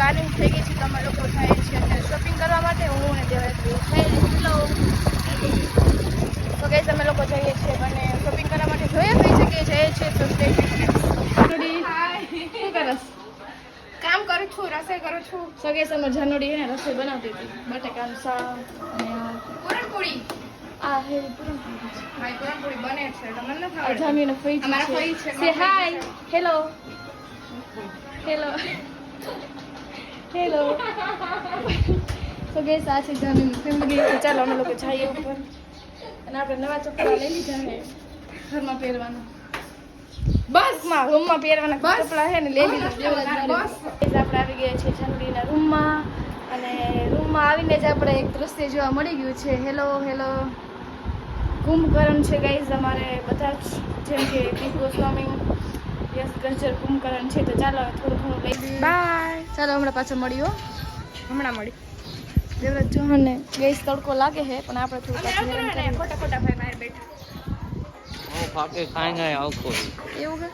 Planning થઈ ગઈ છે કે અમે લોકો જાય છીએ અત્યારે શોપિંગ કરવા માટે. હું અને તો ગાઈસ અમે લોકો જઈએ છીએ અને શોપિંગ કરવા માટે જોઈએ કઈ જગ્યાએ જઈએ છીએ. તો સ્ટે ટ્યુન્ડ. શું કરસ? કામ કરું છું, રસોઈ કરું છું. સો ગાઈસ અમે જાનુડી એને રસોઈ બનાવતી હતી. બટાકાનું શાક અને પૂરણપોળી. આ હે પૂરણપોળી છે. ભાઈ પૂરણપોળી બને છે તમને નથી આવડતું? જામીને ફઈ અમારા ફઈ છે. Say hi. Hello hello hello. તો ગાઈસ આ છે જામીની ફેમિલી. તો ચાલો અમે લોકો જઈએ ઉપર અને આપણે નવા ચપ્પલ લઈ લીધા છે ઘરમાં પહેરવાના. બસ રૂમમાં પહેરવાના બસ. કપડા છે ને લઈ લીધા. બસ. આપણે આવી ગયા છીએ જાનુડીના રૂમમાં અને રૂમમાં આવીને જ આપણે એક દ્રશ્ય જોવા મળી ગયું છે. Hello hello. કુંભકરણ છે ગાઈઝ અમારે બધા જ, જેમ કે દીપ ગોસ્વામી, યસ ગજર કુંભકરણ છે. તો ચાલો હવે થોડું ઘણું લઈ લઈએ. બાય. ચાલો હમણાં પાછો મળ્યો. હમણાં મળી. દેવરાજ જોહરને ગેસ તડકો લાગે છે પણ આપણે થોડું પાછું હેરાન કરીએ. ખોટા ખોટા ભાઈ બહાર બેઠા. वो फाके खाएंगे आपको એવું કે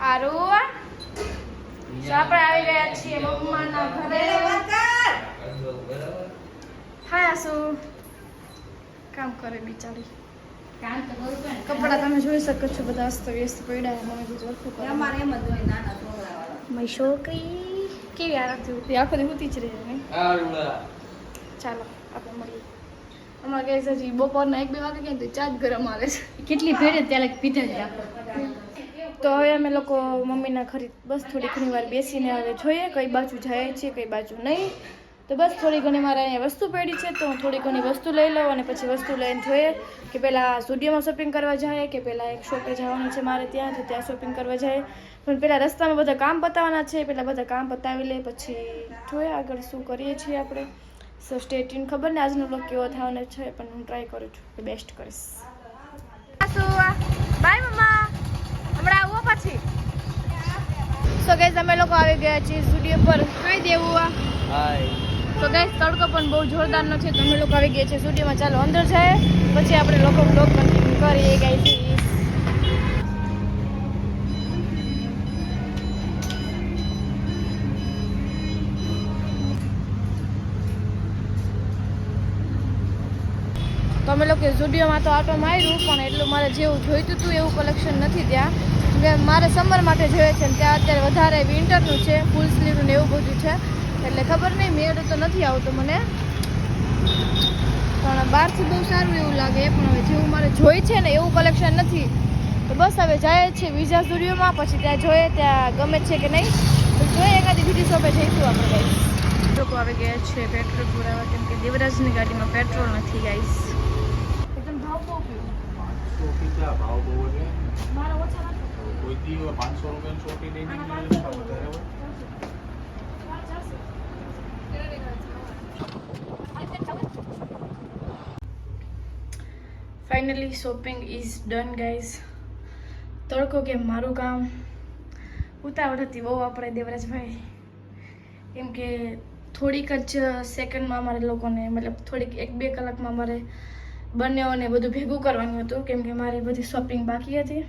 આરુ તો આપણે આવી ગયા છીએ મમ્માના ઘરે. હાય આસુ કામ કરે બિચારી. કામ તો કરું પણ કપડા તમે જોઈ શકો છો બધા અસ્ત વ્યસ્ત પડ્યા છે. મમ્મી બધું વરખું કરે. અમારે એમ જ હોય નાના છોકરાવાળા. મારી છોકરી કેવી આરામથી ઉઠી આખો દી ઉઠી જ રહે ને. ચાલો આપણે મળીએ. અમારે ગઈ હજી બપોરના 1-2 વાગે ગયા તો ચા જ ગરમ આવે છે. કેટલી ભેડે ત્યારે પીધા જ રાખો. તો હવે અમે લોકો મમ્મીના ઘરે બસ થોડી ઘણી વાર બેસીને હવે જોઈએ કઈ બાજુ જાય છે કઈ બાજુ નહીં. તો બસ થોડી ઘણી મારે અહીંયા વસ્તુ પડી છે તો હું થોડી ઘણી વસ્તુ લઈ લઉં અને પછી વસ્તુ લઈને જોઈએ કે પહેલાં સ્ટુડિયોમાં શોપિંગ કરવા જાય કે પહેલાં એક શોપે જવાનું છે મારે ત્યાં તો ત્યાં શોપિંગ કરવા જાય. પણ પહેલાં રસ્તામાં બધા કામ પતાવવાના છે. પહેલાં બધા કામ પતાવી લે પછી જોઈએ આગળ શું કરીએ છીએ આપણે. સો સ્ટે ટ્યુન. ખબર ને આજનો બ્લોગ કેવો થવાનો છે પણ હું ટ્રાય કરું છું કે બેસ્ટ કરીશ. બાય મમ્મા. હમણાં આવો પછી. સો ગાઈઝ અમે લોકો આવી ગયા છીએ સ્ટુડિયો પર. કઈ દેવું हाय તો ગાઈઝ તડકો પણ બહુ જોરદારનો છે તો અમે લોકો આવી ગયા છીએ સ્ટુડિયોમાં. ચાલો અંદર જાય પછી આપણે લોકો બ્લોગ કન્ટિન્યુ કરીએ ગાઈઝ. તો અમે લોકો સ્ટુડિયોમાં તો આટો માર્યું પણ એટલું મારે જેવું જોઈતું હતું એવું કલેક્શન નથી ત્યાં. મારે સમર માટે જોઈએ છે ને ત્યાં અત્યારે વધારે વિન્ટરનું છે, ફૂલ સ્લીવનું ને એવું બધું છે એટલે ખબર નહીં મેળ તો નથી આવતો મને. પણ બહારથી બહુ સારું એવું લાગે પણ હવે જેવું મારે જોઈ છે ને એવું કલેક્શન નથી. તો બસ હવે જાય છે વિઝા સ્ટુડિયોમાં પછી ત્યાં જોઈએ ત્યાં ગમે છે કે નહીં. તો જોઈએ એકાદી બીજી શોપે જઈશું આપણે ગાઈસ. લોકો આવી ગયા છે પેટ્રોલ પુરાવા કેમ કે દેવરાજની ગાડીમાં પેટ્રોલ નથી ગાઈસ. એકદમ ભાવ બહુ પીવું. 500 ભાવ બહુ છે. મારા ઓછા નથી. કોઈ દી 500 રૂપિયાની ચોટી લઈ આના નીકળી પાંચસો વધારે હોય. Finally shopping is done guys. તડકો કે મારું કામ ઉતાવળ હતી બહુ આપણે દેવરાજભાઈ કેમ કે થોડીક જ સેકન્ડમાં અમારે લોકોને મતલબ થોડીક 1-2 કલાકમાં અમારે બંનેઓને બધું ભેગું કરવાનું હતું કેમ કે મારી બધી શોપિંગ બાકી હતી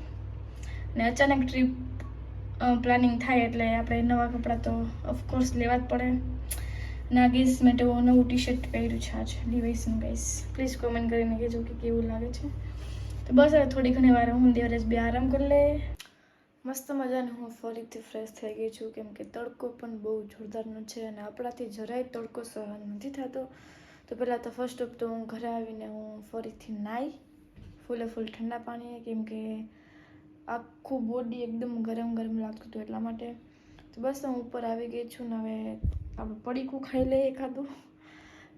ને અચાનક ટ્રીપ પ્લાનિંગ થાય એટલે આપણે નવા કપડાં તો ઓફકોર્સ લેવા જ પડે. ના ગઈસ મેં તો નવું ટી-શર્ટ પહેર્યું છે આજ લિવાઇસનું ગાઈસ. પ્લીઝ કોમેન્ટ કરીને કહેજો કે કેવું લાગે છે. તો બસ હવે થોડી ઘણી વાર હું દેવરાજ બે આરામ કરી લે. મસ્ત મજાનું હું ફરીથી ફ્રેશ થઈ ગઈ છું કેમ કે તડકો પણ બહુ જોરદારનો છે અને આપણાથી જરાય તડકો સહન નથી થતો. તો પહેલાં તો ફર્સ્ટ ઓફ તો હું ઘરે આવીને હું ફરીથી નાહી ફૂલે ફૂલ ઠંડા પાણીએ કેમ કે આખું બોડી એકદમ ગરમ ગરમ લાગતું હતું એટલા માટે. તો બસ હું ઉપર આવી ગઈ છું ને હવે આપણે પડીકું ખાઈ લઈએ એકાદું.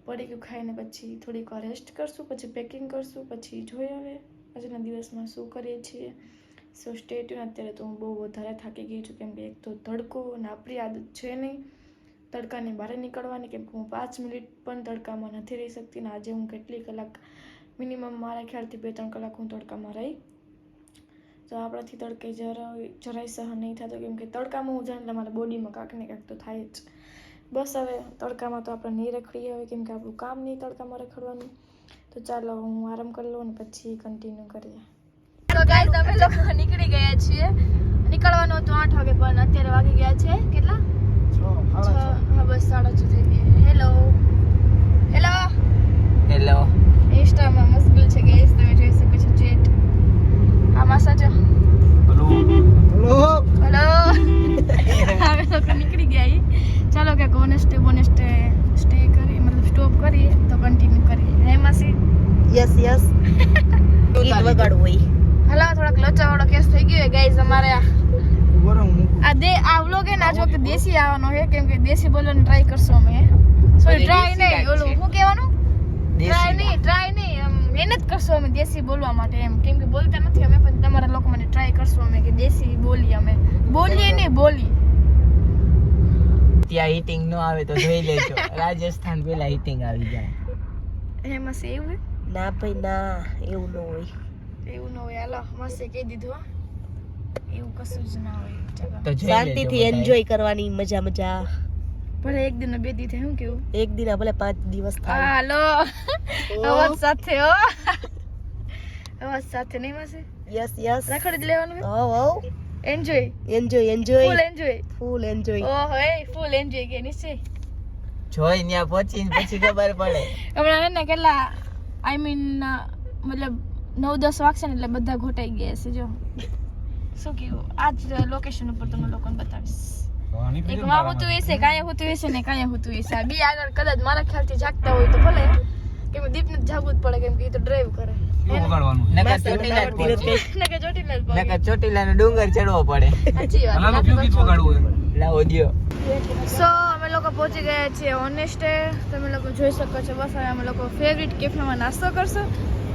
પડીકું ખાઈને પછી થોડીક વાર રેસ્ટ કરશું પછી પેકિંગ કરશું પછી જોઈએ હવે આજના દિવસમાં શું કરીએ છીએ. સો સ્ટે ટ્યુન. અત્યારે તો હું બહુ વધારે થાકી ગઈ છું કેમ કે એક તો તડકો અને આપણી આદત છે નહીં તડકાની બહાર નીકળવાની કેમ કે હું 5 મિનિટ પણ તડકામાં નથી રહી શકતી ને આજે હું કેટલી કલાક મિનિમમ મારા ખ્યાલથી 2-3 કલાક હું તડકામાં રહી. તો આપણાથી તડકે જરાય સહન નહીં થતો કેમ કે તડકામાં હું જાણ એટલે મારા બોડીમાં કાંક ને કાંક તો થાય જ. બસ હવે તડકામાં તો આપણે નહીં રખડીએ હવે કેમ કે આપણું કામ નહીં તડકામાં રખડવાનું. તો ચાલો હું આરામ કરી લઉં અને પછી કન્ટિન્યુ કરીએ. તો ગાઈઝ અમે લોકો નીકળી ગયા છીએ. નીકળવાનું હતું 8 વાગે પણ અત્યારે વાગી ગયા છે કેટલા 6 હા બસ 6:30 થઈ ગયા હેલો હેલો હેલો ઇન્સ્ટામાં મસ્કુલ છે ગાઈસ તમે જોઈ શકો છો ચેટ આમાં સાચો હલો હેલો હવે તો નીકળી ગયા ઈ. ચાલો કે ઓનેસ્ટે સ્ટે કરી મતલબ સ્ટોપ કરીએ તો કન્ટિન્યુ કરીએ હે માસી યસ યસ ગીત વગાડવું હોય હલા થોડાક લોચા વાળો કેસ થઈ ગયો ગાઈસ અમારે આ વ્લોગ હે ને આજ વખતે દેશી આવવાનો છે કેમ કે દેશી બોલવાની ટ્રાય કરશો અમે સોરી ટ્રાય નહીં ઓલું શું કહેવાનું ટ્રાય નહીં મહેનત કરશો અમે દેશી બોલવા માટે એમ કેમ કે બોલતા નથી અમે પણ તમારા લોકો માટે ટ્રાય કરશો અમે કે દેશી બોલીએ નહીં બોલી ત્યાં હીટિંગ ન આવે તો જોઈ લેજો રાજસ્થાન પેલા હીટિંગ આવી જાય એમાં છે એવું હે ના ભાઈ ના એવું ન હોય એવું ન હોય હાલો મસ્ત કહી દીધું હો એવું કશું જ ના હોય ચાલો તો જોઈ શાંતિથી લેજો એન્જોય કરવાની મજા ભલે એક દિન બે દી થાય શું કેવું એક દિન ભલે 5 દિવસ થાય હાલો અવાજ સાથે હો અવાજ સાથે નહીં માસે યસ યસ રાખડી જ લેવાનું ઓ એન્જોય એન્જોય ફૂલ એન્જોય ઓહો એ ફૂલ એન્જોય કે નિશ્ચય જોઈ ત્યાં પહોંચીને પછી ખબર પડે હમણાં હે ને કેટલા આઈ મીન મતલબ 9-10 વાગશે ને એટલે બધા ઘોટાઈ ગયા છે જો શું કેવું આજ લોકેશન ઉપર તમને લોકોને બતાવીશ એક માં હોતું હશે કાંઈ હોતું હશે ને કાંઈ હોતું હશે બી આગળ કદાચ મારા ખ્યાલથી જાગતા હોય તો ભલે કેમ કે દીપને જાગવું જ પડે કેમ કે એ તો ડ્રાઈવ કરે નકર ચોટીલા જ પહોંચે નકર ચોટીલા જ નકર ચોટીલાનો ડુંગર ચડવો પડે સાચી વાત લાવો દ્યો સો અમે લોકો પહોંચી ગયા છીએ ઓનેસ્ટે તમે લોકો જોઈ શકો છો બસ હવે અમે લોકો ફેવરિટ કેફેમાં નાસ્તો કરશો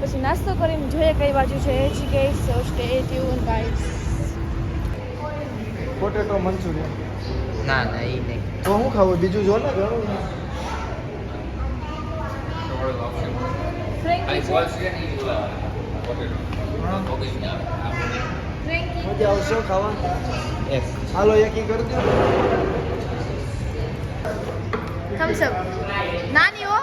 પછી નાસ્તો કરીને જોઈએ કઈ બાજુ છે ચીકેસ so stay tune guys potato Manchurian ના એ નહીં તો હું ખાવું બીજું જો ને ઘણું મજા આવશે ખાવા હાલો એકી કરી દો થમ્સ અપ નાની હો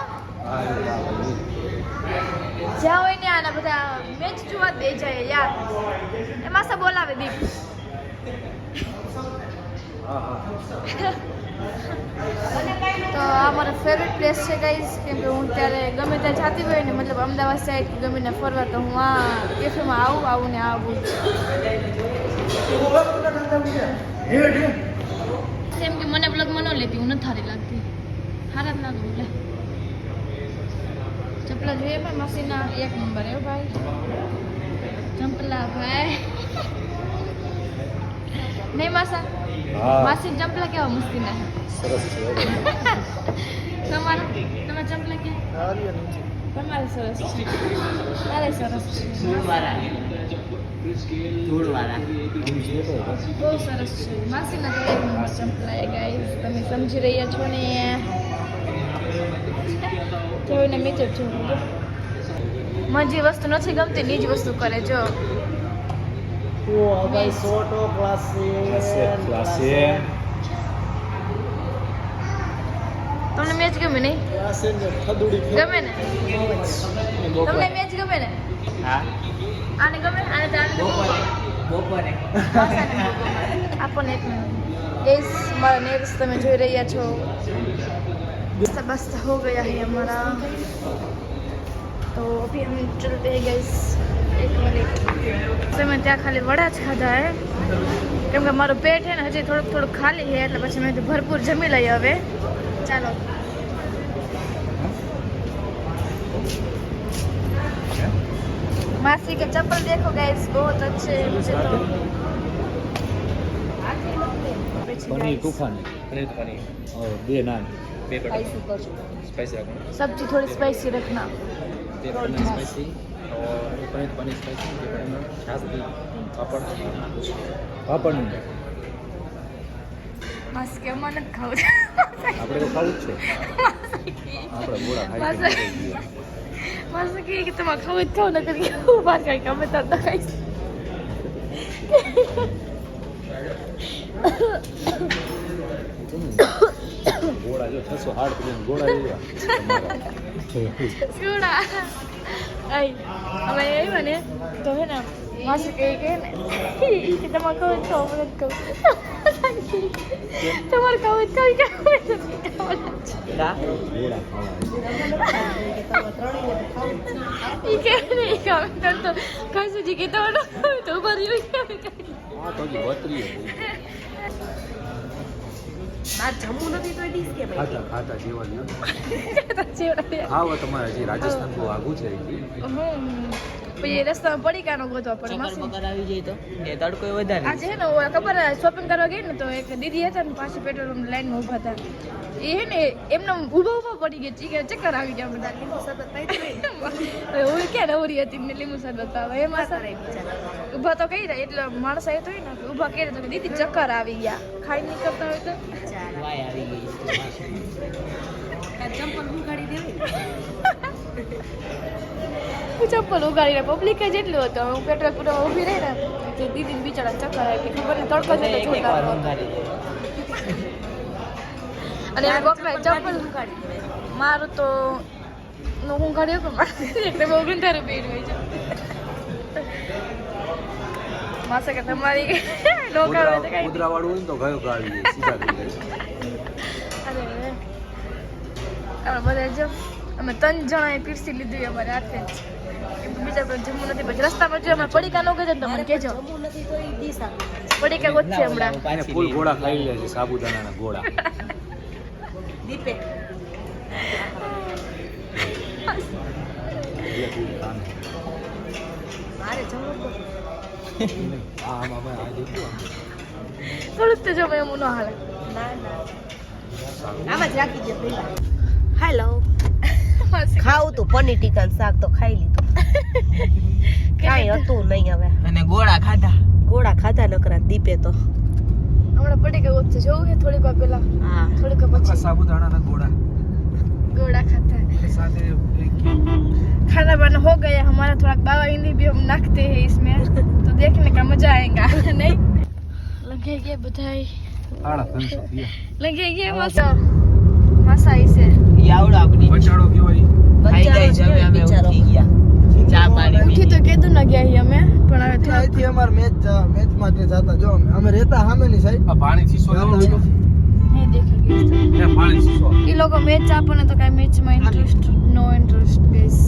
જ્યાં હોય ને આના બધા મેચ જોવા દે જાય યાર એમાં સા બોલાવે દીપ તો આ મારો ફેવરેટ પ્લેસ છે ગાઈઝ કેમ કે હું ત્યારે ગમે ત્યાં જાતી હોય ને મતલબ અમદાવાદ સાઈડ ગમે ને ફરવા તો હું આ કેફેમાં આવું ને આવું કેમ કે મને બ્લોગમાં ન લેતી હું નથી સારી લાગતી સારા જ લાગુ એટલે ચપલા જોઈએ પણ મસીના 1 નંબર હે ભાઈ ચંપલા ભાઈ નહીં માસા માસી ચંપલા કેવા મસ્તીના સરસ છે તમારા ચંપલા કે તમારે સરસ છે તારે સરસ છે ધૂળવાળા બહુ સરસ છે માસીના તો 1 નંબર ચંપલા એ ગાઈસ તમે સમજી રહ્યા છો ને જોઈને મીચર છું મને જે વસ્તુ નથી ગમતી ની જ વસ્તુ કરે જો ઓ ભાઈ સોટો ક્લાસે તમને મેચ ગમે નહીં ક્લાસે ને ખદુડી ગમે ને તમને મેચ ગમે ને હા આને ગમે આને તો આને બપોરે આપણને એક ગેસ મારા નેલ્સ તમે જોઈ રહ્યા છો बस हो गया है हमारा तो अभी हम चलते हैं गैस 1 मिनट तो मैं ત્યાં ખાલી વડા જ ખાધા હે કેમ કે મારું પેટ છે ને હજી થોડુંક ખાલી છે એટલે પછી મેં ભરપૂર જમી લઈએ હવે ચાલો मासी के चप्पल देखो गाइस बहुत अच्छे हैं मुझे तो पनीर तूफान पनीर और 2 नान 2 बटर स्पाइसी रखना सब्जी थोड़ी स्पाइसी रखना 2 पनीर स्पाइसी और पनीर स्पाइसी छाछ दी पापड़ नहीं बस के मन खाऊ આપણે તો ખાવું જ છે આપણે ગોળા ખાઈ बस कि तुम खाऊ खाऊ न करिए बात कर के मैं तब खाई ગોળા જો 608 રૂપિયા ગોળા લેવા સુડા આઈ હવે આવ્યા ને તો હે ને માસી કહે કે ને કે તમારે કહું તો મને કહું તમારે કહું તો કે કા ઈ કે નહીં કમેન્ટ કરતો કશું જી કે તમારે તો ઉભા રહ્યો કે હા તો જી વતરી બાર જમવું નથી તો ડીશ કે ભાઈ ખાતા ખાતા જીવન ચેવડા આવો તમારે જે રાજસ્થાન બહુ આગું છે પછી રસ્તામાં પડીકાનો ગોતવા પડે ચક્કર માસી બકર આવી જાય તો એ તડકો વધારે આજે હે ને ખબર શોપિંગ કરવા ગઈ ને તો એક દીદી હતા ને પાછી પેટ્રોલ લાઈનમાં ઊભા હતા એ હે ને એમને ઊભા પડી ગઈ ચીકે ચક્કર આવી ગયા બધા હવે હું ક્યાં નવરી હતી ને લીંબુ શરબત આવે એમાં ઊભા તો કઈ રહ્યા એટલે માણસ આવ્યો તો હોય ને ઊભા કરી તો દીદી ચક્કર આવી ગયા ખાઈ નીકળતા હોય તો વાય આવી ગઈ ચંપલ ઉગાડી દેવી હું ચપ્પલ ઉગાડીને પબ્લિક જેટલું હતું હું પેટ્રોલ પૂરો ઊભી રહી ને તો દીદીને બિચારા ચક્કર આવી કે ખબર ને તડકો છે તો એક જોતા વાર ઊંઘાડી દે અને એ બકરા ચપ્પલ મારું તો હું કાઢ્યો કે એટલે બહુ ગંધારું પહેર્યું હોય છે માસે કે તમારી લોકા હોય તો કઈ કુતરા વાળું હોય ને તો ગયો ગાડી જાય સીધા થઈ જાય અરે અમે બધા જો અમે 3 જણાએ પીરસી લીધું અમારે હાથે જ કેમ કે બીજા કોઈ જમવું નથી પછી રસ્તામાં જો અમે પડીકા નો ગયો તો મને કહેજો જમવું નથી તો ઈ ડીશ આપી પડીકા ગોતશે હમણાં એને ફૂલ ગોળા ખાઈ લે છે સાબુદાણાના ગોળા દીપે મારે જમવું તો આમાં આ દેખો થોડુંક તો જો મેં એમ ન હાલે ના ના આમાં જ રાખી દે પેલા હેલો ખાવું તો પનીર ટીકાનું શાક તો ખાઈ લીધું કાંઈ હતું નહીં હવે અને ગોળા ખાધા ગોળા ખાધા નકરા દીપે તો હમણાં પડીકા ગોતશે જોવું છે થોડીક વાર પહેલા હા થોડીક વાર પછી साबुदाना गोड़ा गोड़ा खाता है साथ खाना बना हो गया हमारा थोड़ा बाबा हिंदी भी हम नाखते हैं इसमें तो देखने का मजा आएगा नहीं लगेगा बधाई लगेगा मसा मसा इसे આવડો આપણી बचाड़ो क्यों भाई ખાઈ ગઈ છે હવે અમે ઉઠી ગયા ચા પાણી उठी तो केदू ना गया ही हमें પણ હવે થોડા અહીંથી અમાર મેચ માટે જાતા જો અમે રહેતા સામેની સાઈડ પાણી શીશો नहीं देखेंगे પાણી શીશો ये लोग मैच आपने तो कई मैच में इंटरेस्ट नो इंटरेस्ट गाइस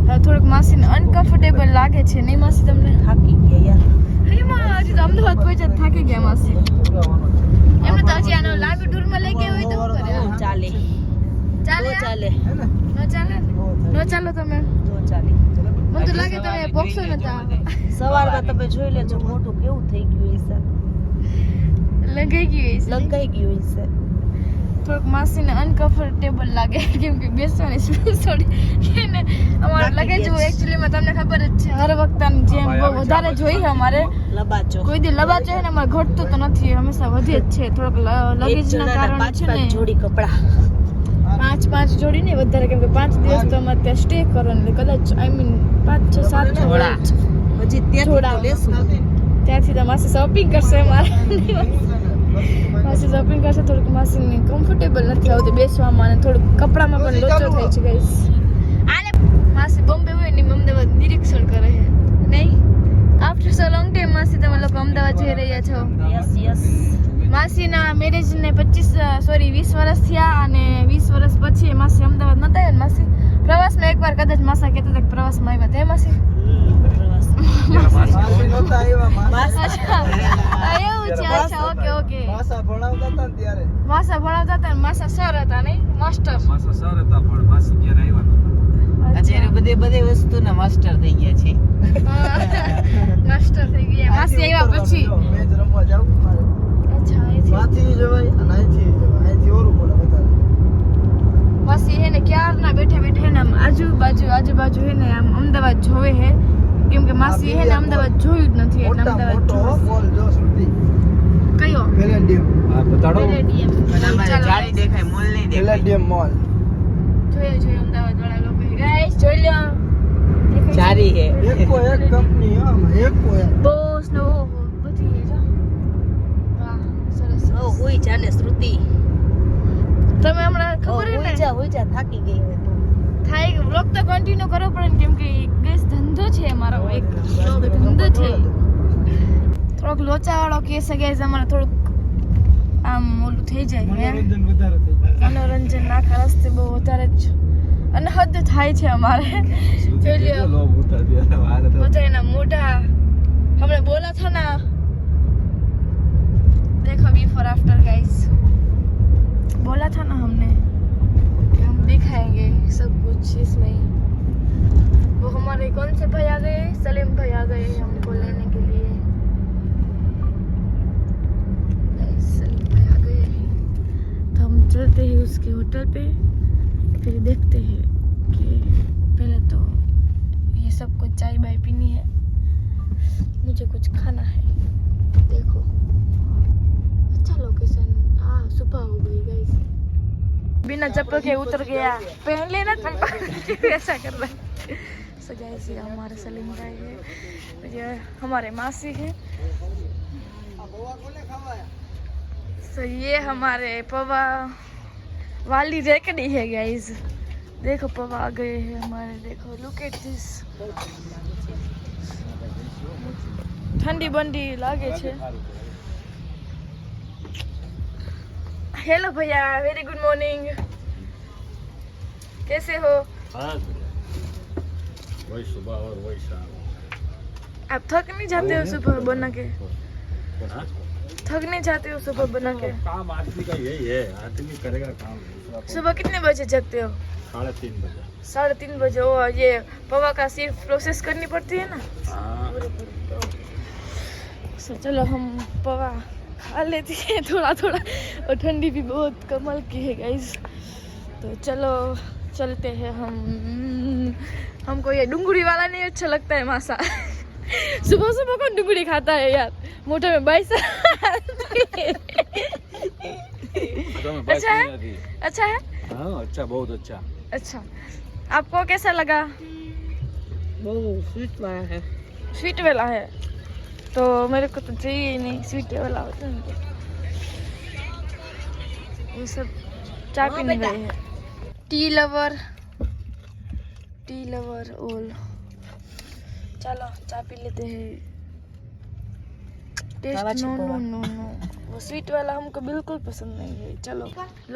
થોડુંક માસીને અનકમ્ફર્ટેબલ લાગે છે નહીં માસી તમને થાકી ગયા યાર હે માં હજી તો અમદાવાદ પહોંચ્યા તો થાકી ગયા માસી એમને તો હજી આનો લાંબી ટૂરમાં લઈ ગયા હોય તો શું કરે ચાલે ચાલે નો ચાલે ન ચાલે ન ચાલો તમે નો ચાલે મને તો લાગે તમે બોક્સો નતા સવારમાં તમે જોઈ લેજો મોટું કેવું થઈ ગયું હશે લગાઈ ગયું છે લંકાઈ ગયું હશે થોડુંક માસીને અનકમ્ફર્ટેબલ લાગે કેમ કે બેસવાની સ્પેસ થોડી ને અમારે લગે જો એકચ્યુઅલીમાં તમને ખબર જ છે હર વખત જેમ બહુ વધારે જોઈએ અમારે લબાચો કોઈ દી લબાચો છે ને અમારે ઘટતું તો નથી હંમેશા વધે જ છે થોડોક લગેજના કારણે છે ને 5 જોડી કપડા 5 જોડી ને વધારે કેમ કે 5 દિવસ તો અમારે ત્યાં સ્ટે કરવાનું એટલે કદાચ આઈ મીન 5 6 7 જોડા હજી ત્યાં જોડા લેશું ત્યાંથી તો માસી શોપિંગ કરશે મારા માસી શોપિંગ કરશે થોડુંક માસીને કમ્ફર્ટેબલ નથી આવતું બેસવામાં અને થોડુંક કપડામાં પણ લોચો થાય છે ગાઈસ માસી બોમ્બે હોય ને અમદાવાદ નિરીક્ષણ કરે છે નહીં આફ્ટર સો લોંગ ટાઈમ માસી તમે લોકો અમદાવાદ જઈ રહ્યા છો યસ યસ માસીના મેરેજને 20 વર્ષ થયા અને 20 વર્ષ પછી માસી અમદાવાદ નતા આવ્યા ને માસી પ્રવાસમાં એકવાર કદાચ માસા કહેતા હતા કે પ્રવાસમાં આવ્યા હતા માસી નહોતા આવ્યા અચ્છા એવું છે અચ્છા ઓકે ઓકે માસા ભણાવતા હતા ને ત્યારે માસા ભણાવતા હતા ને માસા સર હતા નહીં માસ્ટર માસા સર હતા પણ માસી ક્યારે આવ્યા નહોતા અત્યારે બધે વસ્તુના માસ્ટર થઈ ગયા છે માસ્ટર થઈ ગયા માસી આવ્યા પછી મેચ રમવા જાવ મારે અચ્છા માથી જવાય અને અહીંથી જવાય અહીંથી ઓરું પડે વધારે માસી હે ને ક્યારના બેઠા બેઠા ને આમ આજુબાજુ હે ને આમ અમદાવાદ જોવે હે કેમ કે માસી હે ને અમદાવાદ જોયું જ નથી એટલે અમદાવાદ મોટો મોલ જો સુધી કયો પેલેડિયમ આ બતાડો પેલેડિયમ અને અમારે જાળી દેખાય મોલ નહીં દેખાય પેલેડિયમ મોલ જોયું અમદાવાદ વાળા લોકો ગાઈસ જોઈ લો ચારી હે એકો એક કંપની આમાં એકો એક બોસ નો બધી હે જો વાહ સરસ ઓ હોઈ જાને શ્રુતિ તમે હમણાં ખબર હે ને હોઈ જા થાકી ગઈ હવે તું થાય વ્લોગ તો કન્ટિન્યુ કરવો પડે ને કેમ કે ગેસ ધંધો છે અમારો એક વ્લોગ ધંધો થોડોક લોચાવાળો કેસ છે ગાઈઝ, અમારે થોડુંક આમ ઓલું થઈ જાય હે મનોરંજન વધારે થઈ જાય. मनोरंजन आखा रास्ते बहुत होता है अनहद थाय छे हमारे चलिए लोग उठा दिया वाला तो होता है ना मोटा हमने बोला था ना देखो बिफोर आफ्टर गाइस बोला था ना हमने कि हम दिखाएंगे सब कुछ इसमें वो हमारे कौन से भाई आ गए सलीम भाई आ गए हमको लेने के लिए सलीम भाई आ गए तो हम चलते हैं उसके होटल पे फिर देखते हैं कि पहले तो ये सब कुछ चाय बाय पीनी है मुझे कुछ खाना है देखो अच्छा लोकेशन सुबह हो गई गाइस बिना चप्पल के उतर गया पहन लेना चप्पल ऐसा कर रहा है सो गाइस ये हमारे सलीम भाई है ये हमारे मासी है सो ये हमारे पवा वाली रेकड़ी है गाइस देखो पवा आ गए हैं हमारे देखो लुक एट दिस ठंडी बंडी लागे छे हेलो भैया वेरी गुड मॉर्निंग कैसे हो वही सुबह और वही शाम। आप थक नहीं जाते हो सुबह बना के थक नहीं जाते हो सुबह बना के काम आदमी का यही है, आदमी करेगा काम। सुबह कितने बजे जगते हो 3:30 बजे। 3:30 बजे वो ये पवा का सिर्फ प्रोसेस करनी पड़ती है ना हाँ, तो चलो हम पवा खा लेते हैं थोड़ा थोड़ा और ठंडी भी बहुत कमाल की है गाइस तो चलो चलते हैं हमको ये डूंगरी वाला नहीं अच्छा लगता है मासा सुबह सुबह कौन डूंगरी खाता है यार मोटे में 22 अच्छा है अच्छा है हाँ, अच्छा, बहुत अच्छा। अच्छा आपको कैसा लगा बहुत स्वीट वाला है स्वीट वाला है तो मेरे को तो चाहिए ही नहीं स्वीट वाला होता है ये सब चाय पीने गए हैं टी लवर ऑल चलो चाय पी लेते हैं taste no no no no वो स्वीट वाला हमको बिल्कुल पसंद नहीं है चलो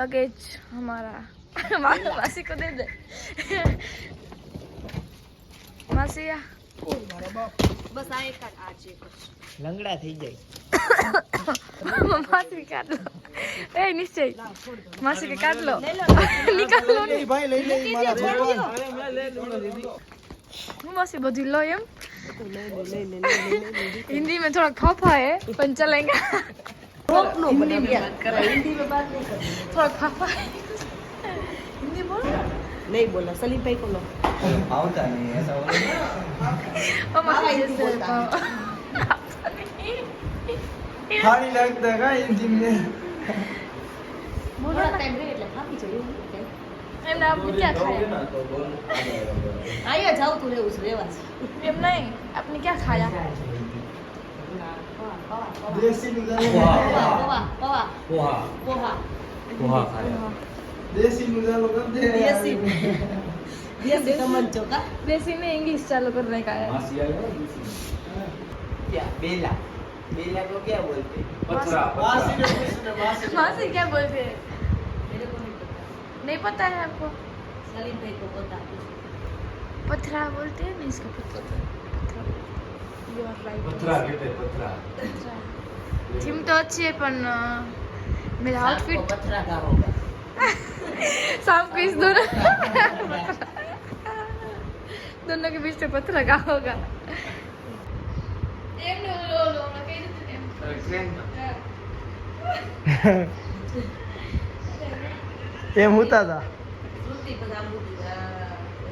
लगेज हमारा मासी को दे दे मासी या બસ આ એક આ છે લંગડા થઈ જાય मासी काट लो ए निश्चय मासी के काट लो निकाल लो એ ભાઈ લઈ લે મારા ભગવાન હું માસી બધી લો એમ हिंदी में थोड़ा खफा है पर चलेंगे નો બને બાત કરાય હિન્દી में बात नहीं करनी थोड़ा खफा है हिंदी बोलो नहीं बोला सलीम भाई को लो આવતા નહીં ऐसा हो ओ मासी जैसे ખાલી લાગતા કા हिंदी में થોડા ટાઈમ રહે એટલે થાકી જાય એવું નહીં એમને आपने क्या खाया અહીંયા જાવ તું રહેવું છે રહેવા છે एम नहीं आपने क्या खाया देसी नुजालो પૌવા પૌવા पोहा પૌવા पोहा खाया। देसी नुजालो कर दे દેશી દેશી ટમંચો કા देसी में इंग्लिश चालू करने का है मासी आई हो? क्या बेला बेला को क्या बोलते पथरा, मासी पथरा। ने पूछने मासी मासी क्या बोलते हैं મેરે કો નહીં પતા नहीं पता है आपको સલીમ ભાઈ को पता पथरा बोलते हैं नहीं इसका पथरा यू आर राइट पथरा कहते हैं, पथरा। थीम तो अच्छी है पर मेरा आपको आउटफिट पथरा का होगा शाम को इस दोनों के बीच में पत्थर लगा होगा એમ હોતા હતા શ્રુતિ બધા મૂકી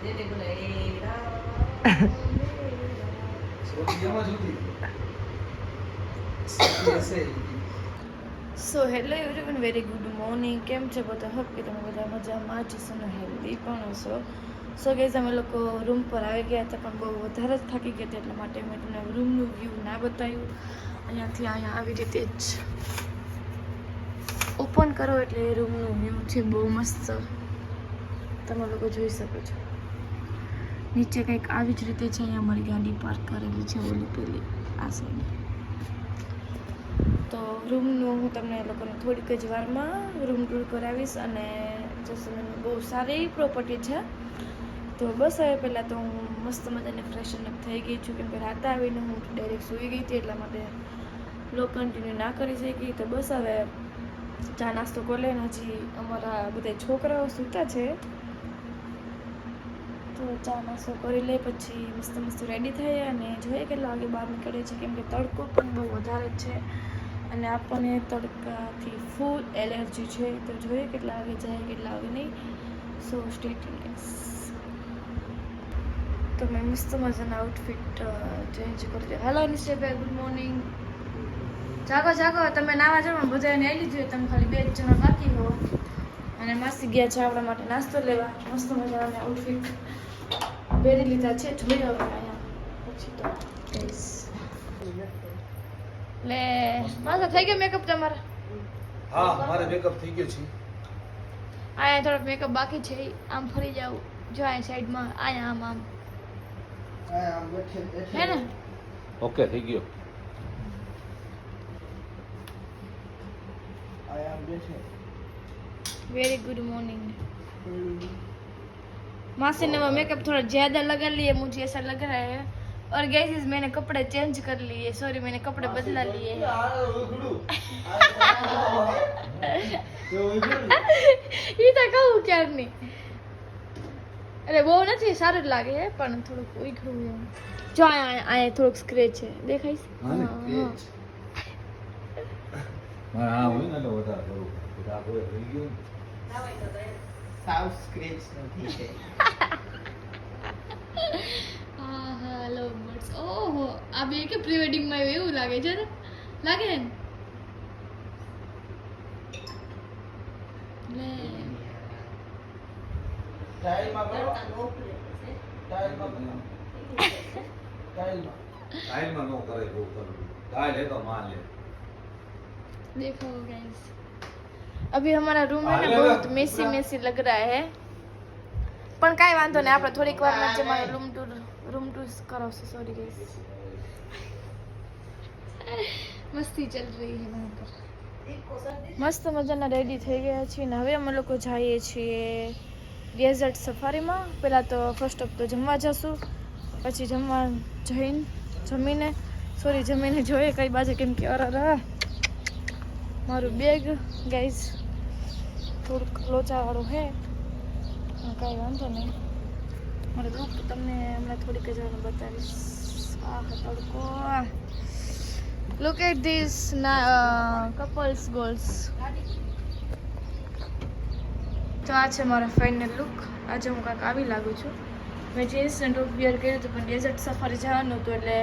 જેને બોલે એ so hello everyone very good morning કેમ છે બધા હોપ કે તમે બધા મજામાં જ હશો ને હેલ્ધી પણ હશો સો ગાઈઝ અમે લોકો રૂમ પર આવી ગયા હતા પણ બહુ વધારે જ થાકી ગયા હતા એટલા માટે મેં તમને રૂમનું વ્યૂ ના બતાવ્યું અહીંયાથી અહીંયા આવી રીતે જ ઓપન કરો એટલે રૂમનું વ્યૂ છે બહુ મસ્ત તમે લોકો જોઈ શકો છો નીચે કંઈક આવી જ રીતે છે અહીંયા અમારી ગાડી પાર્ક કરેલી છે ઓલી પેલી આ સાઈડ તો રૂમનું હું તમને લોકોને થોડીક જ વારમાં રૂમ ટૂર કરાવીશ અને જસલમેરની બહુ સારી પ્રોપર્ટી છે. તો બસ હવે પહેલાં તો હું મસ્ત મજાની ફ્રેશન અપ થઈ ગઈ છું, કેમ કે રાતે આવીને હું ડાયરેક્ટ સૂઈ ગઈ હતી, એટલા માટે બ્લોગ કન્ટિન્યુ ના કરી શકી. તો બસ હવે ચા નાસ્તો કરી લઈને હજી અમારા બધા છોકરાઓ સૂતા છે, તો ચા નાસ્તો કરી લે પછી મસ્ત મસ્ત રેડી થઈ અને જોઈએ કેટલા વાગે બહાર નીકળે છે, કેમ કે તડકો પણ બહુ વધારે જ છે અને આપણને તડકાથી ફૂલ એલર્જી છે. તો જોઈએ કેટલા વાગે જાય કેટલા વાગે નહીં. So stay tuned. તો મેં મસ્ત મજાના આઉટફિટ ચેન્જ કરી દીધા. હેલો નિશ્ચયભાઈ, ગુડ મોર્નિંગ. જાગો જાગો, તમે નાવા જાઓ, બધાને આવી લીધું હોય, તમે ખાલી 2 જણા બાકી હો. અને માસી ગયા છે આપણા માટે નાસ્તો લેવા. મસ્ત મજાના આઉટફિટ પહેરી લીધા છે. જોઈએ હવે અહીંયા પછી તો કહીશ. લે માસા થઈ ગયો મેકઅપ તમારા? હા, મારે મેકઅપ થઈ ગયો છે. અહીંયા થોડોક મેકઅપ બાકી છે. આમ ફરી જાવ, જો અહીંયા સાઈડમાં, અહીંયા આમ આમ હે ને. ઓકે થઈ ગયો. Very good morning. मासी ने वो मेकअप थोड़ा ज़्यादा लगा लिए, मुझे ऐसा लग रहा है. और गाइस मैंने कपड़े चेंज कर लिए, सॉरी मैंने कपड़े बदला लिए. ये तो कहूँ क्या नहीं. अरे वो નથી સારું જ લાગે છે પણ થોડુંક ઉઈખડું એમ. જો આ થોડુંક સ્ક્રેચ છે, દેખાઈશ? હા હા હોય ને તો વધારે કરું. આ કોઈ થઈ ગયું સાવ સ્ક્રેચ નથી છે. હા હા લવ બર્ડ્સ. ઓહો આ બે કે પ્રી વેડિંગ માં એવું લાગે છે ને, લાગે ને. લે સ્ટાઇલમાં કરો. સ્ટાઇલમાં કરો. સ્ટાઇલમાં. ટાઈમમાં નો કરે બહુ કરું. ગાય લે તો માન લે. देखो गाइस, अभी हमारा रूम है ना बहुत मेसी मेसी लग रहा है, પણ કાંઈ વાંધો નહીં, આપણે થોડીક વારમાં જ અમારો રૂમ ટૂર કરાવશે. સોરી ગાઈસ, મસ્તી ચલ રહી है वहाँ पर. મસ્ત મજાના રેડી થઈ ગયા છીએ ને હવે અમે લોકો જઈએ છીએ ડેઝર્ટ સફારીમાં. પહેલાં તો ફર્સ્ટ ઓફ તો જમવા જશું, પછી જમીને જોઈએ કઈ બાજુ, કેમ કે અરે મારું બેગ ગાઈઝ થોડુંક લોચાવાળું છે, કાંઈ વાંધો નહીં. મારું લુક તમને હમણાં થોડીક જ વાર બતાવીશ. આ તડકો, look at this couples goals. તો આ છે મારો ફાઇનલ લુક. આજે હું કાંઈક આવી લાગુ છું. મેં જીન્સ ને ટોપ વિયર કર્યું હતું, પણ ડેઝર્ટ સફારી જવાનું હતું એટલે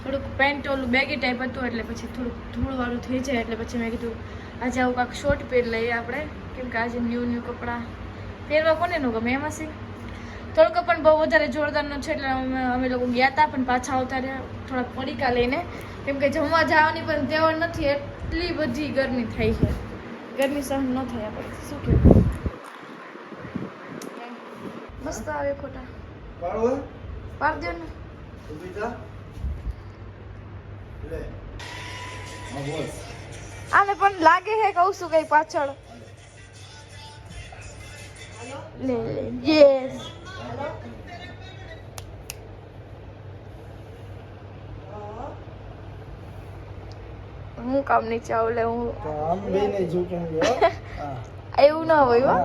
થોડુંક પેન્ટ ઓલું બેગી ટાઈપ હતું, એટલે પછી થોડુંક ધૂળવાળું થઈ જાય, એટલે પછી મેં કીધું આજે આવું કાંઈક શોર્ટ પહેરી લઈએ આપણે, કેમ કે આજે ન્યૂ કપડાં પહેરવા કોને ન ગમે. એમાંથી તડકો પણ બહુ વધારે જોરદારનો છે, એટલે અમે લોકો ગયા હતા પણ પાછા આવતા રહ્યા થોડાક પડીકા લઈને, કેમ કે જમવા જવાની પણ તેવડ નથી, એટલી બધી ગરમી થઈ છે. ગરમી સહન ન થાય આપણે, શું કહેવું. મસ્ત આવે ફોટા, પાડો પાડ દો ને. ઊભી થા. લે. હા બોલ. આને પણ લાગે છે કહું છું કઈ પાછળ. લે યસ. હું કામ નીચે આવું લે હું તો આમ બેને ઝૂકણ ગયો. હા. એવું ના હોય હો.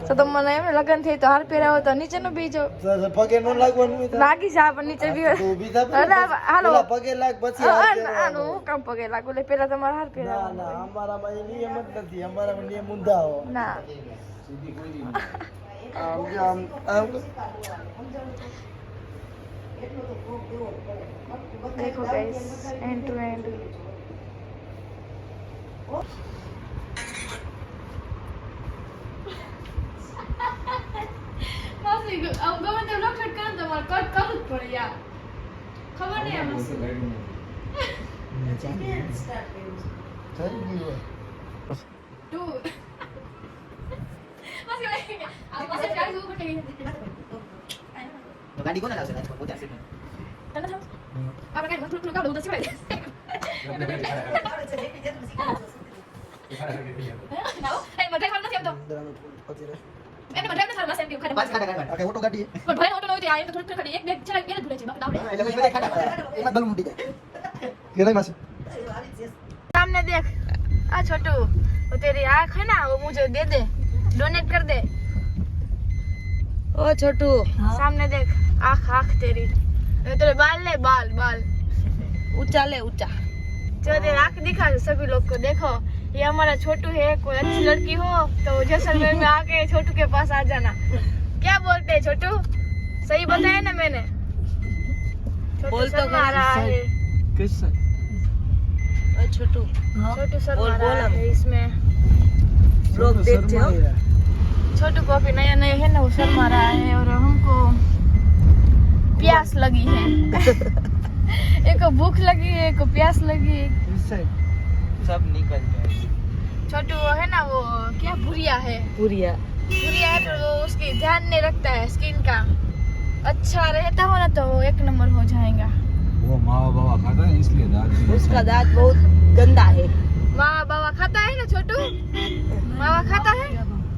તો તમને એમ લગન થઈ તો હાર પહેરાવો તો નીચે નો બીજો તો પગે નો લાગવાનું હોય તો લાગી જા પણ નીચે બી. તું ઊભી થા. હાલો પેલા પગે લાગ પછી હાથ પહેરવાનો. આનું હું કામ પગે લાગુ લે, પેલા તમારે હાર ના પહેરાવો. ના, અમારામાં એ નિયમ જ નથી. અમારામાં નિયમ ઊંધા હો. ના આમ જો આમ देखो गाइस, एंड टू एंड. માસી આમ ગમે તે લોક કટ કરે તો મારે કટ કરવું જ પડે યાર, ખબર નહીં આમ. ટુ માસી આ પાસે ચાલી જવું પડે. ગાડી કોને લાવશે? પોતે હશે. તને થાવ આપણે કઈ થોડું થોડું કાઢું તો શીખવાડી દે. ઓકે ઓટો ગાડી એમાં ગલું ઉડી જાય કેરાઈ માસી सामने देख आ छोटू वो तेरी आँख है ना वो मुझे दे दे डोनेट कर दे ઓ છોટુ सामने देख आँख आँख तेरी तेरे बाल ले बाल बाल ऊंचा ले ऊंचा जो तेरी आँख दिखा सभी लोग को देखो ये हमारा छोटू है कोई अच्छी लड़की हो तो जैसलमेर में आके छोटू के पास आ जाना क्या बोलते हैं छोटू सही बताया ना मैंने छोटू बोल तो शर्मा रहा है कैसा ओ छोटू छोटू शर्मा बोल, बोल रहा अब। है इसमें लोग देखते हो छोटू को अभी नया नया है ना वो शर्मा रहा है और हमको प्यास लगी है एक को भूख लगी है एक को प्यास लगी है सब निकल जाए छोटू वो है ना वो क्या भुरिया है पुरिया है तो वो उसकी ध्यान नहीं रखता है स्किन का अच्छा रहता हो ना तो वो एक नंबर हो जाएगा वो मावा बावा खाता है इसलिए दांत उसका दांत बहुत गंदा है मावा बावा खाता है ना छोटू मावा खाता है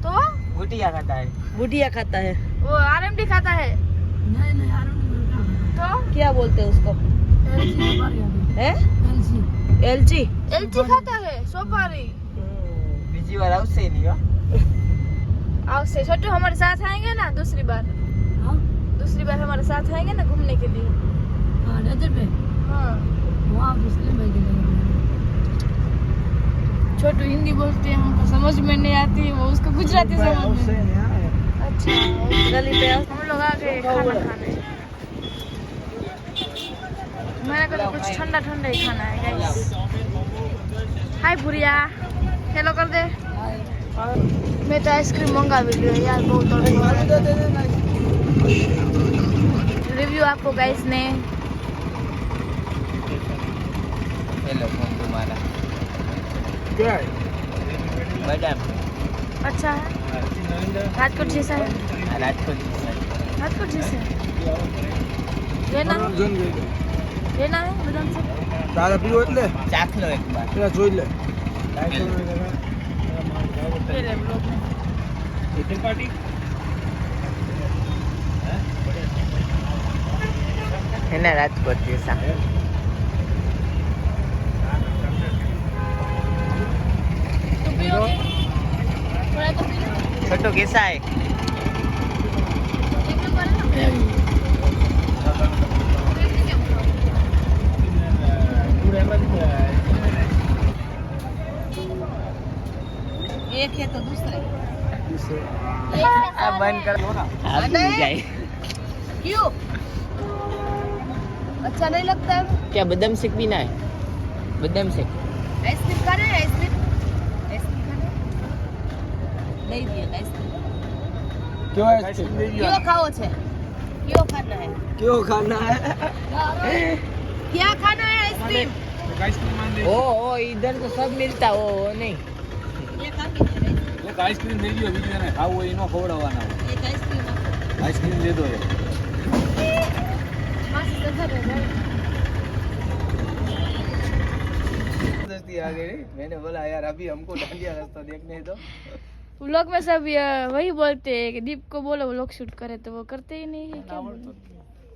तो गुटिया खाता है बुढ़िया खाता है वो आरएमडी खाता है तो क्या बोलते हैं उसको है एलची एलची खाता है सोपारी बीजी बार आवશે નહીં હો आवश्य छोटू हमारे साथ आएंगे ना दूसरी बार हमारे साथ आएंगे ना घूमने के लिए हाँ छोटू हिंदी बोलते हैं हमको समझ में नहीं आती वो उसको गुजराती समझ में अच्छा गली पे हम लोग आ गए खाना खाने मेरे को तो कुछ ठंडा ठंडा ही खाना है गाइस हाय भुरिया हेलो कर दे मैं तो आइसक्रीम मंगावी ली यार बहुत रिव्यू आपको गाइस ने हेलो फोन तुम्हारा क्या है मैडम अच्छा है राजकोट जैसा है राजकोट राजकोट जैसा है लेना है જન ગઈ लेना है बदाम से તારા પીવો એટલે ચાખ લો એક બાર પેલા જોઈ લે ले ले ब्लॉग में है ना राजकोट जैसा तो पियोगे थोड़ा तो पी लो छोटू कैसा है एक नंबर है ना एक है तो दूसरा આ બંધ કર દો ના આ ભૂલ જાય क्यों अच्छा नहीं लगता है क्या बदाम शेक भी ना है बदाम शेक आइसक्रीम खाना है आइसक्रीम खाना है नहीं दिया आइसक्रीम क्यों आइसक्रीम क्यों खाओ छे क्यों खाना है क्यों खाना है क्या खाना है आइसक्रीम ओ इधर तो सब मिलता वो नहीं ये खा लीजिए એક આઈસ્ક્રીમ લઈ લ્યો બીજું એને ખાવું હોય એનો ખવડાવવાના હોય एक आइसक्रीम આઈસ્ક્રીમ દે દો मासी से घर है दोस्ती आ गई मैंने बोला यार अभी हमको डांडिया रास्ता देखने दो व्लॉग में सब वही बोलते हैं कि दीप को बोलो व्लॉग शूट करे तो वो करते ही नहीं है क्या बोलूं?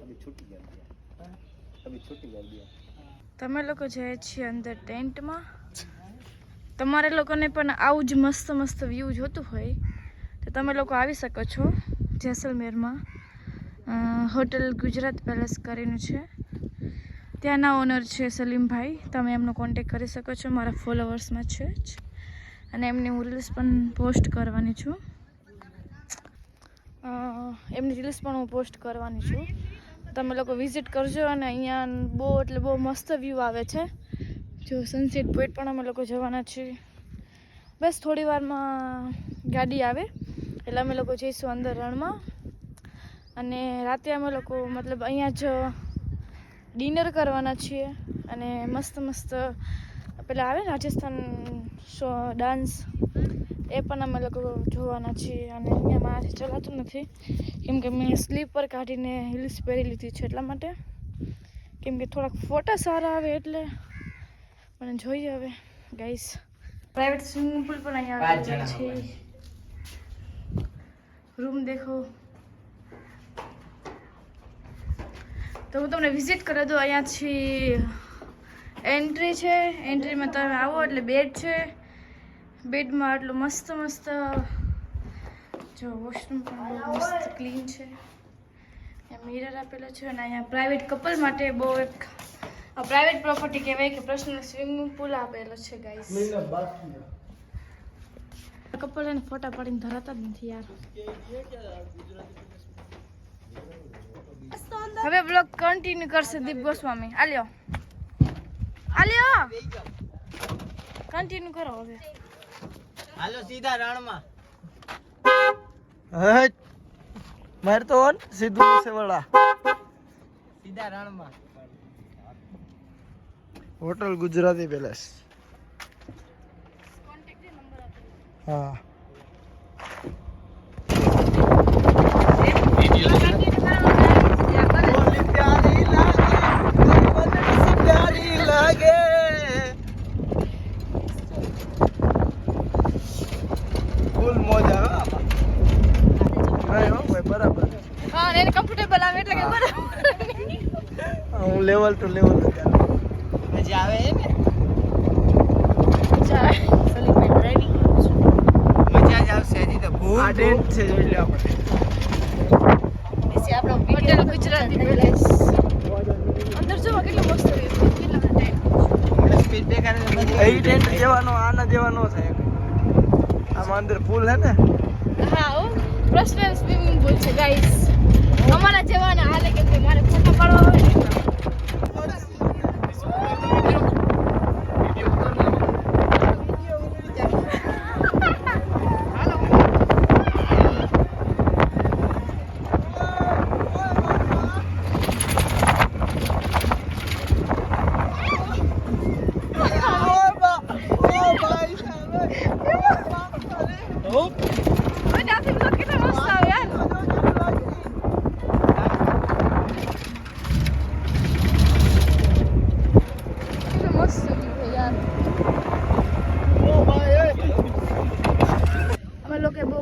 अभी छुट्टी कर दिया अभी छुट्टी कर दिया તમે લોકો જાય છીએ અંદર ટેન્ટમાં તમારે લોકોને પણ આવું જ મસ્ત મસ્ત વ્યૂ જોતું હોય તો તમે લોકો આવી શકો છો જેસલમેરમાં હોટલ ગુજરાત પેલેસ કરીને છે ત્યાંના ઓનર છે સલીમભાઈ તમે એમનો કોન્ટેક્ટ કરી શકો છો મારા ફોલોવર્સમાં છે જ અને એમની હું રીલ્સ પણ પોસ્ટ કરવાની છું એમની રીલ્સ પણ હું પોસ્ટ કરવાની છું તમે લોકો વિઝિટ કરજો અને અહીંયા બહુ એટલે બહુ મસ્ત વ્યૂ આવે છે જો સનસેટ પોઈન્ટ પણ અમે લોકો જવાના છીએ બસ થોડી વારમાં ગાડી આવે એટલે અમે લોકો જઈશું અંદર રણમાં અને રાતે અમે લોકો મતલબ અહીંયા જ ડિનર કરવાના છીએ અને મસ્ત મસ્ત પેલા આવે રાજસ્થાન શો ડાન્સ એ પણ અમે લોકો જોવાના છીએ અને અહીંયા મારાથી ચલાતું નથી કેમ કે મેં સ્લીપર કાઢીને હિલ્સ પહેરી લીધી છે એટલા માટે કેમ કે થોડાક ફોટા સારા આવે એટલે પણ જોઈએ હવે ગાઈસ પ્રાઇવેટ સ્વિમિંગ પુલ પણ અહીંયા આવેલો છે રૂમ દેખો તો હું તમને વિઝિટ કરી દઉં અહીંયાથી એન્ટ્રી છે એન્ટ્રીમાં તમે આવો એટલે બેડ છે બેડમાં આટલું મસ્ત મસ્ત જો વોશરૂમ પણ બહુ મસ્ત ક્લીન છે અહીંયા મિરર આપેલો છે અને અહીંયા પ્રાઇવેટ કપલ માટે બહુ એક પ્રાઇવેટ પ્રોપર્ટી કહેવાય કે પર્સનલ સ્વિમિંગ પુલ આપેલો છે ગાઈસ કપલ એને ફોટા પાડીને ધરાતા જ નથી યાર હવે બ્લોગ કન્ટિન્યુ કરશે દીપ ગોસ્વામી આલ્યો કન્ટિન્યુ કરો હવે હાલો સીધા રણમાં હટ માર તો ઓન સીધું સેવડા સીધા રણમાં હોટલ ગુજરાતી પેલેસ હા હા એને કમ્ફર્ટેબલ આવે એટલે કે બરાબર હું લેવલ ટુ લેવલ હજી આવે છે ને મજા જ આવશે હજી તો ભૂલ આ ડેટ છે જોઈ લે આપણે એસી આપણો હોટેલ ગુજરાતી પેલેસ અંદર જોવા કેટલું મસ્ત છે કેટલા ટેન્ટ સ્પીડ બ્રેકર એ ટેન્ટ જેવાનો આના જેવાનો થાય આમાં અંદર પુલ હે ને હા ઓ પર્સનલ સ્વિમિંગ પુલ છે ગાઈસ અમારા જેવાના હાલે કેમ કે મારે ફોટા પાડવા હોય ને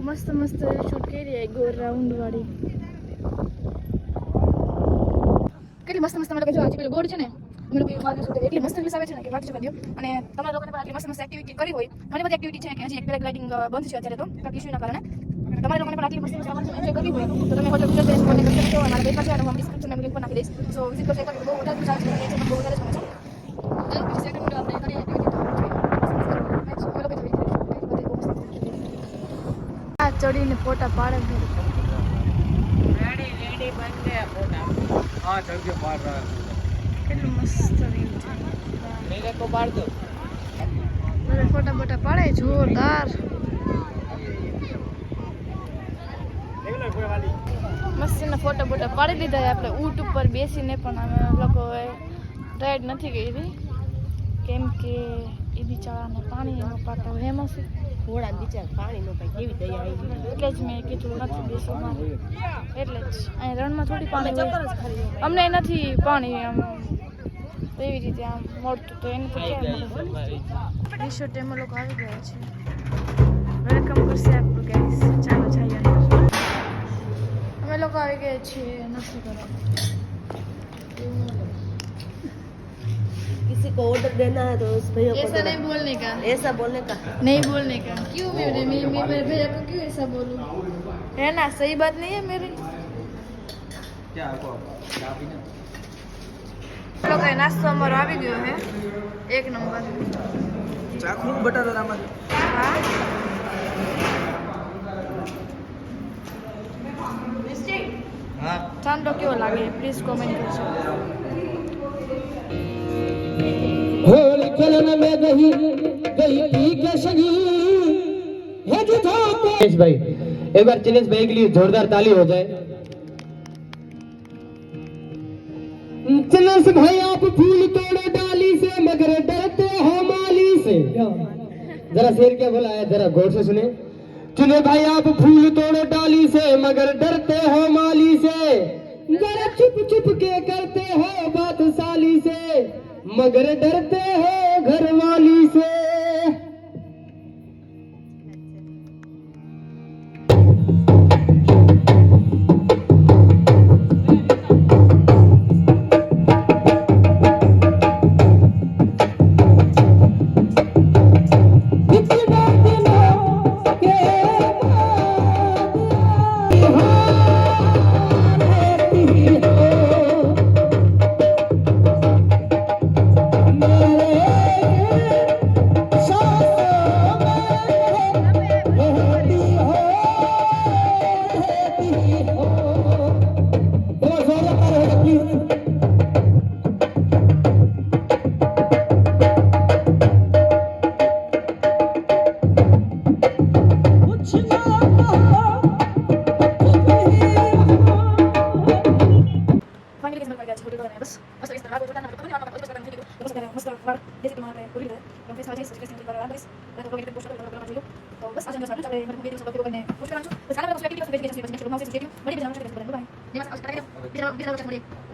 મસ્ત મસ્ત શૂટ કરી ગોળ રાઉન્ડ વાળી કેટલી મસ્ત મસ્ત અમે લોકો જો આજે પેલો ગોળ છે ને અમે લોકો વાળ શૂટ એટલી મસ્ત રિલ્સ આવે છે ને કે વાત જ કરી દો અને તમારા લોકોને પણ આટલી મસ્ત મસ્ત એક્ટિવિટી કરી હોય ઘણી બધી એક્ટિવિટી છે કે હજી એક લાઇટિંગ બંધ છે અત્યારે તો કંઈક ઇશ્યુના કારણે તમારા લોકોને પણ આટલી મસ્ત મસ્ત એન્જોય કરવી હોય તો તમે હોટલ ગુજરાત કોને કરી શકો અમારા પેજ પર છે અને હું ડિસ્ક્રિપ્શનમાં લિંક પણ નાખી દઈશ સો વિઝિટ કરજો એકવાર બહુ વધારે મજા આવશે અને બહુ વધારે ગમે છે ચાલો પછી સેકન્ડ આપણે કરીએ એક્ટિવિટી ચડીને ફોટા પાડે છે રેડી બંને ફોટા હા ચડકે પાડ રહા કેટલું મસ્ત વ્યૂ છે મેરે કો પાડ દો બધા ફોટા બોટા પાડે જોરદાર મસ્તીના ફોટા બોટા પાડી દીધા આપણે ઊંટ ઉપર બેસીને પણ અમે લોકોએ રાઈડ નથી કરી કેમ કે એ બિચારાને પાણી ન પાતા હોય એમાં શું ઘોડા બિચાર પાણી નો કઈ કેવી દયા આવી એટલે જ મેં કીધું નથી બેસવું મારે એટલે જ અહીં રણમાં થોડી પાણી હોય અમને નથી પાણી આમ એવી રીતે આમ મળતું તો એને તો ક્યાં રિસોર્ટ એમાં લોકો આવી ગયા છે વેલકમ કરશે આપણું ગાઈસ ચાલો જઈએ અંદર અમે લોકો આવી ગયા છીએ નથી કરવા किसी को ऑर्डर देना है तो उस भैया को ऐसा नहीं बोलने का ऐसा बोलने का नहीं बोलने का क्यों मैं मेरे भैया को क्यों ऐसा बोलूं है ना सही बात नहीं है मेरी क्या आपको लोग नाश्तो અમારો આવી ગયો હે એક નંબર ચાખું બટાટા રામા હા હા ચાંદો કેવો લાગે પ્લીઝ કોમેન્ટ કરજો होली खेलन में गई थी के सगी है जो दिनेश भाई एक बार दिनेश भाई के लिए जोरदार ताली हो जाए दिनेश भाई आप फूल तोड़ो डाली से मगर डरते हो माली से जरा शेर क्या बोला है जरा गौर से सुने चुने भाई आप फूल तोड़ो डाली से मगर डरते हो माली से जरा चुप चुप के करते हो बात साली से मगर डरते हो घर આપણે ગયા છે હોટલ બસ મસ્ત વિસ્તાર લાગો જોતા ના ખબર નહીં આમાં બધું થઈ ગયું બસ મસ્ત વાર દેશી માં આપણે પૂરી રહે તો ફેસ આજે સ્ટ્રેસ ની કરવા લાગીશ તો પ્રોગ્રામ પોસ્ટ કરવા જોઈએ તો બસ આજે સારું ચાલે મને વિડિયો સબસ્ક્રાઇબ કરીને પોસ્ટ કરવાનું તો સારા લોકો એક્ટિવિટી ઓફ વેકેશન છે પછી લોકો માઉસ છે મળી જવાનું છે બાય દિવસ આ કરે બીજા લોકો મળી